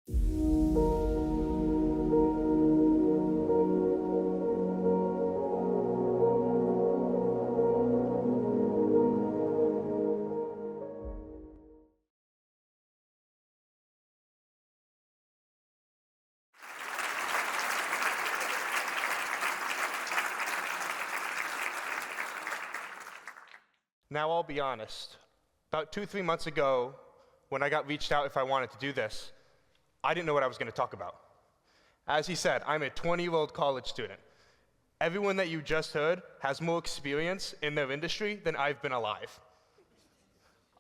Now, I'll be honest. About 2-3 months ago, when I got reached out if I wanted to do this, I didn't know what I was going to talk about. As he said, I'm a 20-year-old college student. Everyone that you just heard has more experience in their industry than I've been alive.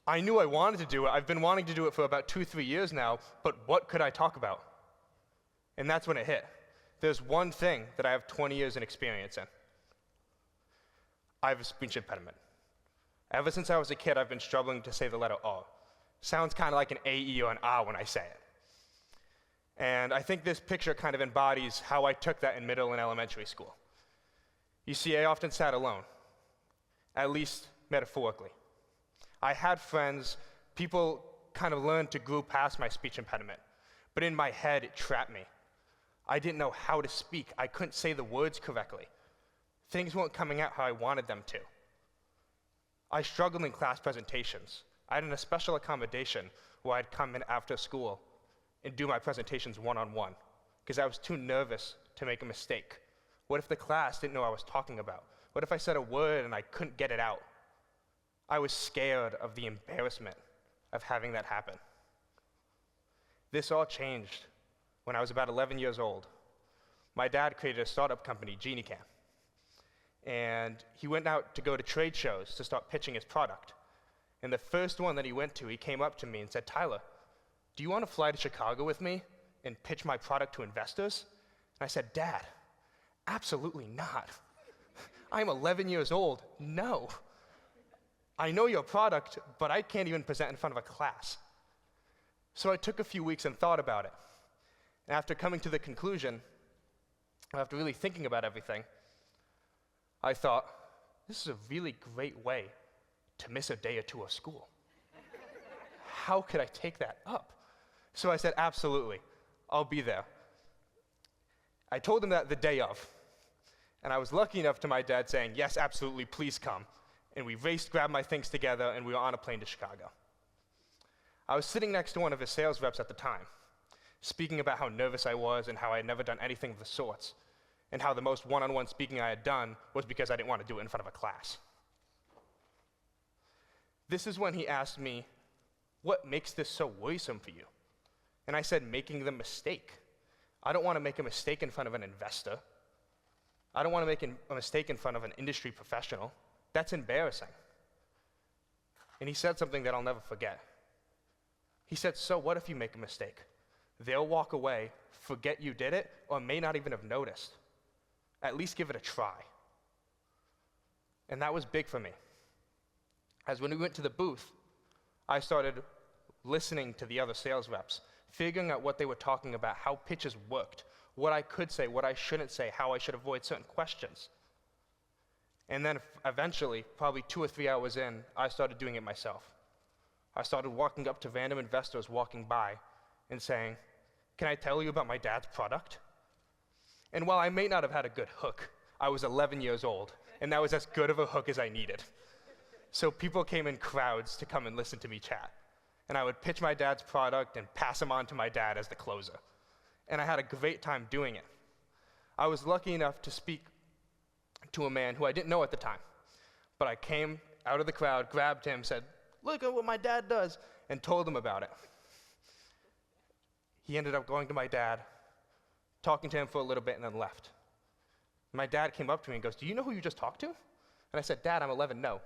I knew I wanted to do it. I've been wanting to do it for about 2-3 years now, but what could I talk about? And that's when it hit. There's one thing that I have 20 years in experience in. I have a speech impediment. Ever since I was a kid, I've been struggling to say the letter O. Sounds kind of like an A-E or an ah when I say it. And I think this picture kind of embodies how I took that in middle and elementary school. You see, I often sat alone, at least metaphorically. I had friends, people kind of learned to grow past my speech impediment, but in my head, it trapped me. I didn't know how to speak. I couldn't say the words correctly. Things weren't coming out how I wanted them to. I struggled in class presentations. I had a special accommodation where I'd come in after school and do my presentations one-on-one because I was too nervous to make a mistake. What if the class didn't know what I was talking about? What if I said a word and I couldn't get it out? I was scared of the embarrassment of having that happen. This all changed when I was about 11 years old. My dad created a startup company, GenieCam. And he went out to go to trade shows to start pitching his product. And the first one that he went to, he came up to me and said, "Tyler, do you want to fly to Chicago with me and pitch my product to investors?" And I said, "Dad, absolutely not. I'm 11 years old. No. I know your product, but I can't even present in front of a class." So I took a few weeks and thought about it. And after coming to the conclusion, after really thinking about everything, I thought, this is a really great way to miss a day or two of school. How could I take that up? So I said, absolutely, I'll be there. I told him that the day of, and I was lucky enough to my dad saying, yes, absolutely, please come. And we raced, grabbed my things together, and we were on a plane to Chicago. I was sitting next to one of his sales reps at the time, speaking about how nervous I was and how I had never done anything of the sorts, and how the most one-on-one speaking I had done was because I didn't want to do it in front of a class. This is when he asked me, what makes this so worrisome for you? And I said, making the mistake. I don't want to make a mistake in front of an investor. I don't want to make a mistake in front of an industry professional. That's embarrassing. And he said something that I'll never forget. He said, so what if you make a mistake? They'll walk away, forget you did it, or may not even have noticed. At least give it a try. And that was big for me. As when we went to the booth, I started listening to the other sales reps, figuring out what they were talking about, how pitches worked, what I could say, what I shouldn't say, how I should avoid certain questions. And then eventually, probably 2 or 3 hours in, I started doing it myself. I started walking up to random investors walking by and saying, can I tell you about my dad's product? And while I may not have had a good hook, I was 11 years old, and that was as good of a hook as I needed. So people came in crowds to come and listen to me chat. And I would pitch my dad's product and pass him on to my dad as the closer. And I had a great time doing it. I was lucky enough to speak to a man who I didn't know at the time. But I came out of the crowd, grabbed him, said, look at what my dad does, and told him about it. He ended up going to my dad, talking to him for a little bit, and then left. My dad came up to me and goes, do you know who you just talked to? And I said, Dad, I'm 11, no.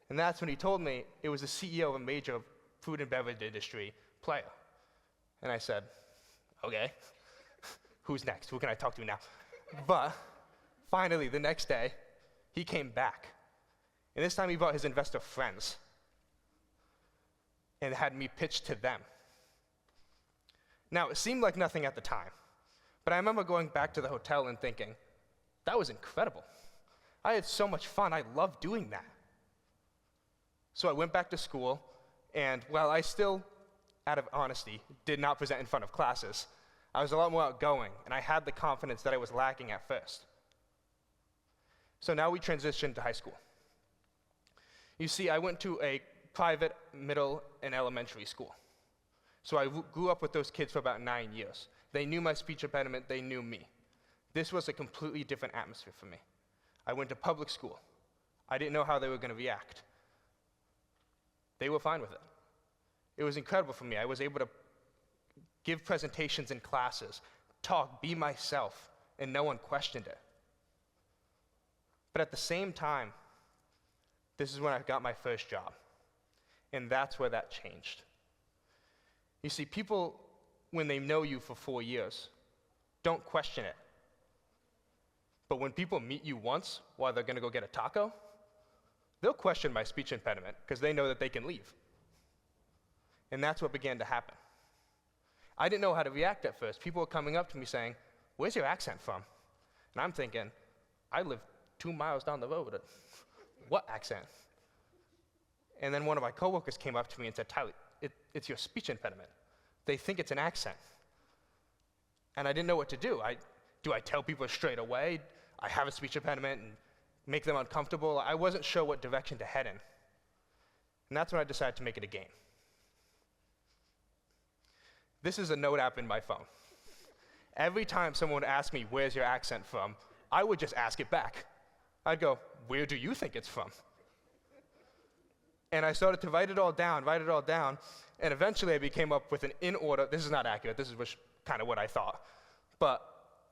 And that's when he told me it was the CEO of a major food and beverage industry player. And I said, okay, who's next? Who can I talk to now? But finally, the next day, he came back. And this time he brought his investor friends and had me pitch to them. Now, it seemed like nothing at the time, but I remember going back to the hotel and thinking, that was incredible. I had so much fun. I loved doing that. So I went back to school, and while I still out of honesty, did not present in front of classes. I was a lot more outgoing, and I had the confidence that I was lacking at first. So now we transitioned to high school. You see, I went to a private middle and elementary school. So I grew up with those kids for about 9 years. They knew my speech impediment, they knew me. This was a completely different atmosphere for me. I went to public school. I didn't know how they were going to react. They were fine with it. It was incredible for me. I was able to give presentations in classes, talk, be myself, and no one questioned it. But at the same time, this is when I got my first job. And that's where that changed. You see, people, when they know you for 4 years, don't question it. But when people meet you once while they're going to go get a taco, they'll question my speech impediment because they know that they can leave. And that's what began to happen. I didn't know how to react at first. People were coming up to me saying, "Where's your accent from?" And I'm thinking, I live 2 miles down the road. What accent? And then one of my coworkers came up to me and said, "Tyler, it's your speech impediment. They think it's an accent." And I didn't know what to do. Do I tell people straight away I have a speech impediment and make them uncomfortable? I wasn't sure what direction to head in. And that's when I decided to make it a game. This is a note app in my phone. Every time someone would ask me, "Where's your accent from?" I would just ask it back. I'd go, "Where do you think it's from?" And I started to write it all down, and eventually I came up with an in order. This is not accurate, this is kind of what I thought. But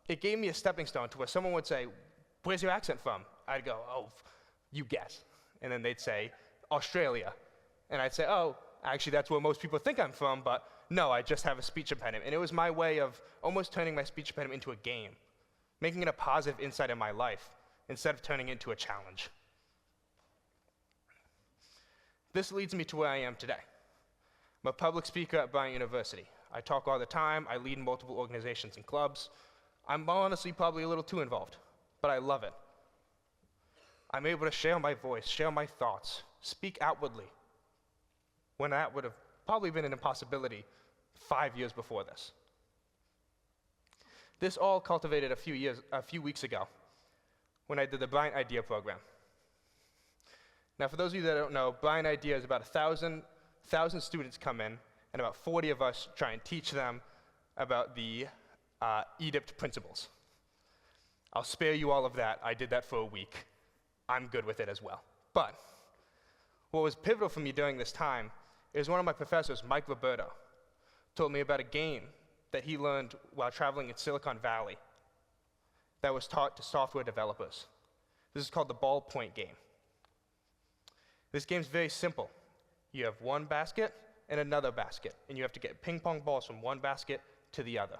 it gave me a stepping stone to where someone would say, "Where's your accent from?" I'd go, "Oh, you guess." And then they'd say, "Australia." And I'd say, "Oh, actually that's where most people think I'm from, but no, I just have a speech impediment." And it was my way of almost turning my speech impediment into a game, making it a positive insight in my life instead of turning it into a challenge. This leads me to where I am today. I'm a public speaker at Bryant University. I talk all the time, I lead multiple organizations and clubs. I'm honestly probably a little too involved, but I love it. I'm able to share my voice, share my thoughts, speak outwardly, when that would have probably been an impossibility 5 years before this. This all cultivated a few weeks ago when I did the Bryant Idea program. Now, for those of you that don't know, Bryant Idea is about 1,000 students come in, and about 40 of us try and teach them about the edict principles. I'll spare you all of that. I did that for a week. I'm good with it as well. But what was pivotal for me during this time is one of my professors, Mike Roberto, told me about a game that he learned while traveling in Silicon Valley that was taught to software developers. This is called the ballpoint game. This game's very simple. You have one basket and another basket, and you have to get ping pong balls from one basket to the other.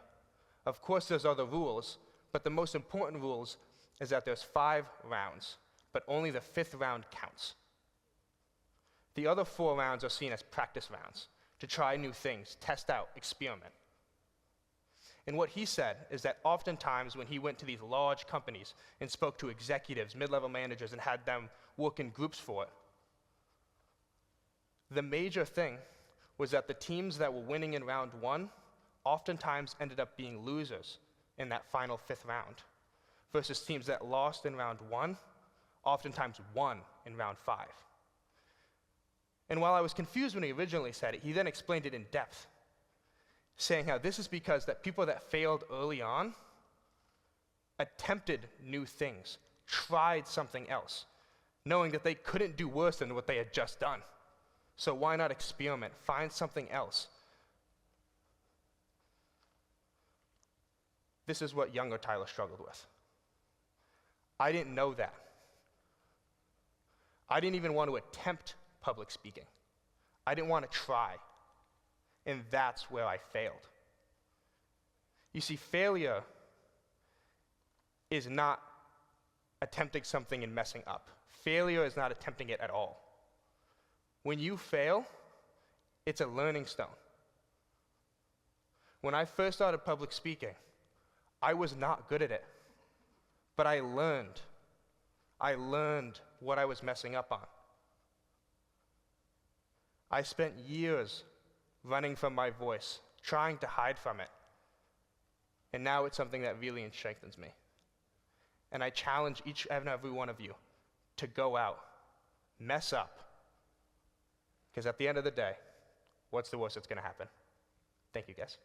Of course, there's other rules, but the most important rules is that there's 5 rounds, but only the 5th round counts. The other 4 rounds are seen as practice rounds, to try new things, test out, experiment. And what he said is that oftentimes when he went to these large companies and spoke to executives, mid-level managers, and had them work in groups for it, the major thing was that the teams that were winning in round 1 oftentimes ended up being losers in that final 5th round, versus teams that lost in round 1 oftentimes won in round 5. And while I was confused when he originally said it, he then explained it in depth, saying how this is because that people that failed early on attempted new things, tried something else, knowing that they couldn't do worse than what they had just done. So why not experiment, find something else? This is what younger Tyler struggled with. I didn't know that. I didn't even want to attempt public speaking. I didn't want to try. And that's where I failed. You see, failure is not attempting something and messing up. Failure is not attempting it at all. When you fail, it's a learning stone. When I first started public speaking, I was not good at it, but I learned. I learned what I was messing up on. I spent years running from my voice, trying to hide from it. And now it's something that really strengthens me. And I challenge each and every one of you to go out, mess up, because at the end of the day, what's the worst that's going to happen? Thank you, guys.